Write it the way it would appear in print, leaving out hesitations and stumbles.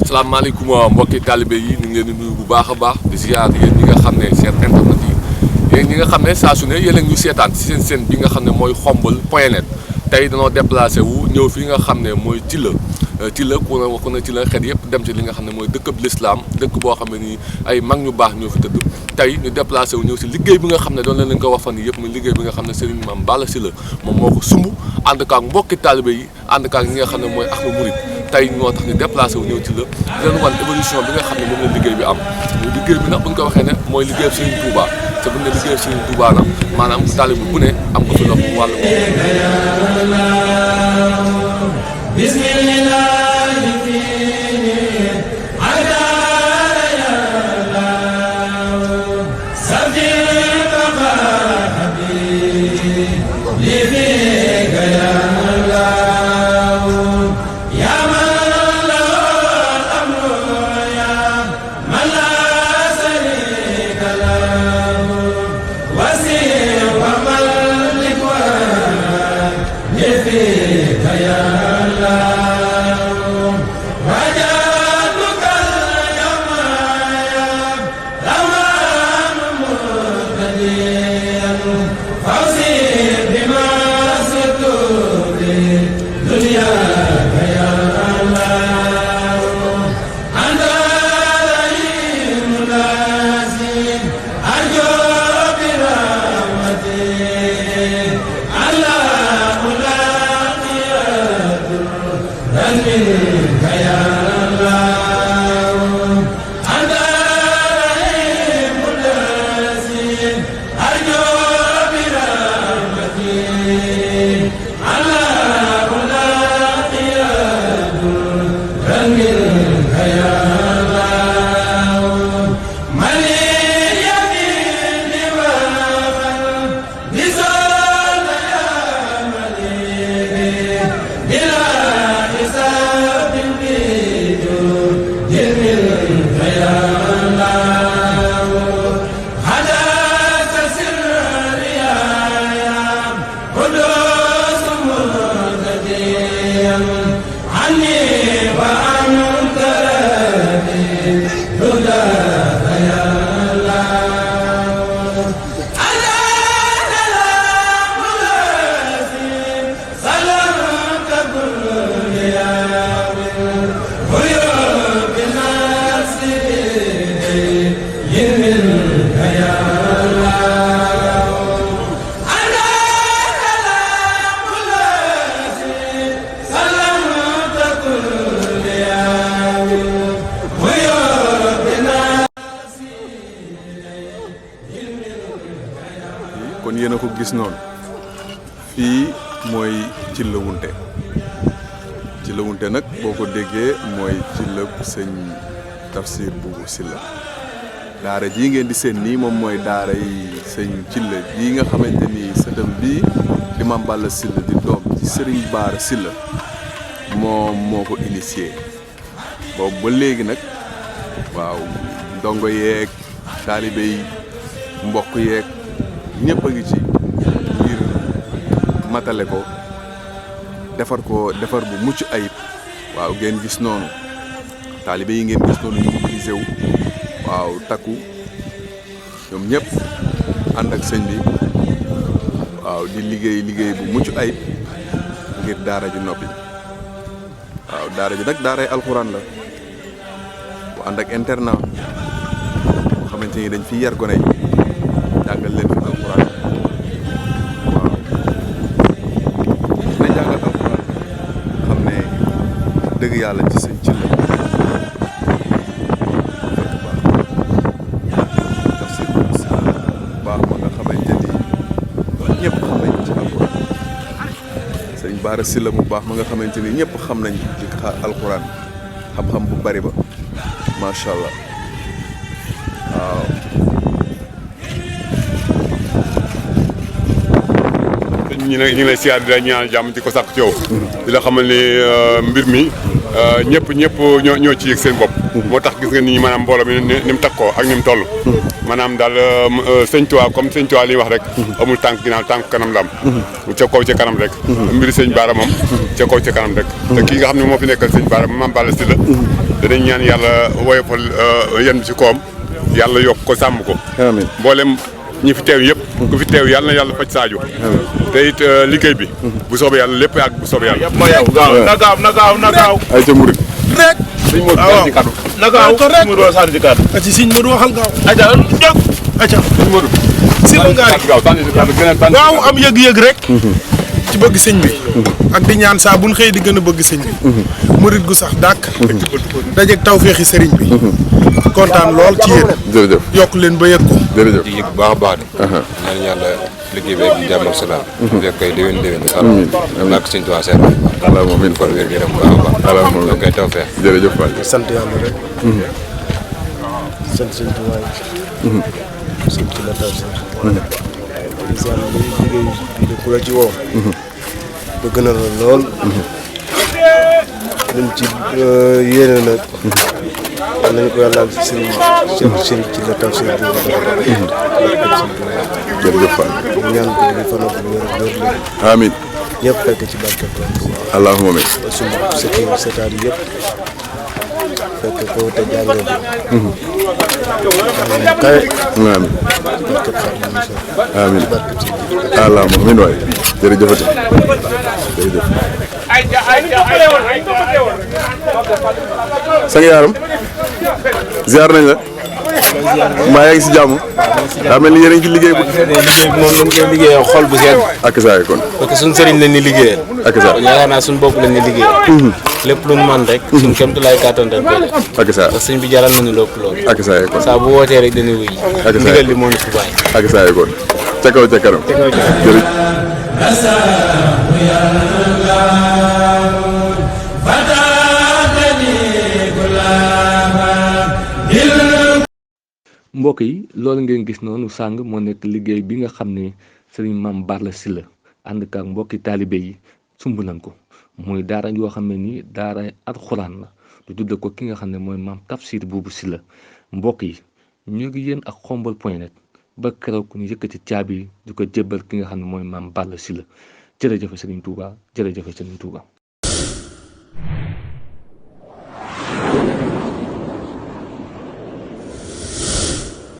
salaamaaleykum mbokki talibé yi ñu ngi leen di nuyu bu baax a baax di ziar yéen ñi nga xam ne seen internet yi yéen ñi nga xam ne saa su ne yéen a ñu seetaan si seen bi nga xam ne mooy xombal.net tey danoo déplacé wu ñëw fi nga xam ne mooy Thilla ku ne Thilla xet yëpp dem ci li nga xam ne mooy dëkkab lislaam dëkk boo xam ne nii ay mag ñu baax ñoo fi tëdd tey ñu déplacé wu ñëw si liggéey bi nga xam ne doon leen ko wax fan yii yëpp muy liggéey bi nga xam ne Serigne Mame Balla Sylla moom moo ko sumb ànd kaak mbokki talibé yi ànd kaak ñi nga xam ne mooy Ahlu Murid tey moo tax ñu déplacé wu ñëw ci la di leen wan évolution bi nga xam ne moom la liggéey bi am liggéey bi nag bu ñu ko waxee ne mooy liggéey Serigne Touba te bu ñu ne liggéey Serigne Touba nag maanaam talibé bu ne am ko fi lox wàllu kon yéen a ko gis noonu fii mooy Thilla Wunte nag boo ko déggee mooy Thilla sëñ Tafsir Boubou Sylla daara jii ngeen di seen nii moom mooy daara yi sëñ Thilla jii nga xamante ni sëtam bii di Mame Balla Sylla di doom ci Serigne Bara Sylla moom moo ko initié boobu ba léegi nag waaw ndongo yeeg taalibe yi mbokk yeeg ñëpp a ngi ci ngir matale ko defar bu mucc ayib waaw ngeen gis noonu taalibe yi ngeen gis noonu ñu mobilisé wu waaw takku ñoom ñëpp ànd ak sëñ bi waaw di liggéey bu mucc ayib ngir daara ji noppi waaw daara ji nag daaray alxuraan la bu ànd ak internat boo xamante ni dañ fi yar gone yi jàngal leen fi alxuraan waaw dina jàngal alxuraan xam ne dëgg yàlla ci sëñ Thilla Tafsir Boubou Sylla baax ma nga xamante ni ñëpp xam nañ ci alxuraan sëñ Bara Sylla mu baax ma nga xamante ni ñëpp xam nañ ci alxuraan xam-xam bu bari ba macha allah waaw. ñu ngi lay siyaar di la ñaan jàmm di ko sàkk ci yow di la xamal ni mbir mi ñëpp ñoo ci yëg seen bopp moo tax gis nga ni maanaam mbooloo mi ni mu takkoo ak ni mu toll maanaam daal sëñ Tuubaa comme sëñ Tuubaa li wax rek amul tànk ginnaaw tànk kanam la am ca kaw ca kanam rek mbiri sëñ Bara moom ca kaw ca kanam rek te kii nga xam ne moo fi nekkal sëñ Bara Mame Balla Sylla danañ ñaan yàlla woyofal yan bi si koom yàlla yokk ko sàmm ko. amiin mboolem ñi fi teew yëpp. ku fi teew yàlla na yàlla faj saajo. te it liggéey bi. bu soobee yàlla lépp ak bu soobee yàlla. na gaaw ay ca murit rek sëñ Modou sànni ci kàddu. na gaaw sëñ Modou sànni ci kàddu ci sëñ Modou waxal gaaw aca jóg aca sëñ Modou si la ngaari gaaw sànni ci kàddu gën a sànni. waaw am yëg-yëg rek ci bëgg sëñ bi ak di ñaan saa buñ xëy di gën a bëgg sëñ bi murit gu sax dàkk dajeeg tawféexi sëriñ bi kontaan lool ci yéen jërëjëf yokk leen ba yëg ko jërëjëf di yëg bu baax a baax de ñaan yàlla liggéey bi ak jàmm ak salaam fekk koy déwén nak sëñ Tuubaa seet allahumma amiin for wér gu yaram bu baax a baax allahumma amiin donc koy tawfeex jërëjëf Fall sant yàlla rek sant sëñ Tuubaa sant ci la taw sax isaan li liggéey bi de ku la ci woo bëgg na la lool lim ci yéene nag nañ ko yàlla sëñ ci la taw sëñ jërëjëf Fall ñaan ko di fanoo bu wér leen amiin ñëpp fekk ci barke allahumma amiin suñu setaat yëpp fekk ko te jàngee ko kawe amiin barke Xaadimu amiin barke ci allahumma amiin waay jërëjëfati jërëjëf sang yaaram ziar nañ la mbaa yaa ngi si jàmm daa mel ni yéen a ngi ci liggéey bu liggéey bi moom lañ koy liggéeyee xol bu sedd ak saa yi kon parce que suñ sëriñ lañ ni liggéeyal ak saa yaakaar naa suñ bopp lañ ni liggéeyal lépp luñ man rek suñ kémtu laay kàttan dañ koy def ak saa parce que sëñ bi jaral nañu lépp loolu ak saa yi kon saa bu wootee rek dañuy wuy ak saa ndigal li moo ñu fi bàyyi ak saa yi kon ca kaw ca kanam jërëjëf mbokk yi loolu ngeen gis noonu sàng moo nekk liggéey bi nga xam ne sëriñ Mame Balla Sylla ànd ak mbokki taalibe yi sumb nañ ko muy daara yoo xam ne ni daara alxuraan la du tudde ko ki nga xam ne mooy Mame Tafsir Boubou Sylla mbokk yi ñu ngi yéen ak xombal.net ba keroog ñu yëkkati caabi di ko jébbal ki nga xam ne mooy Mame Balla Sylla jërëjëf Serigne Touba jërëjëf Serigne Touba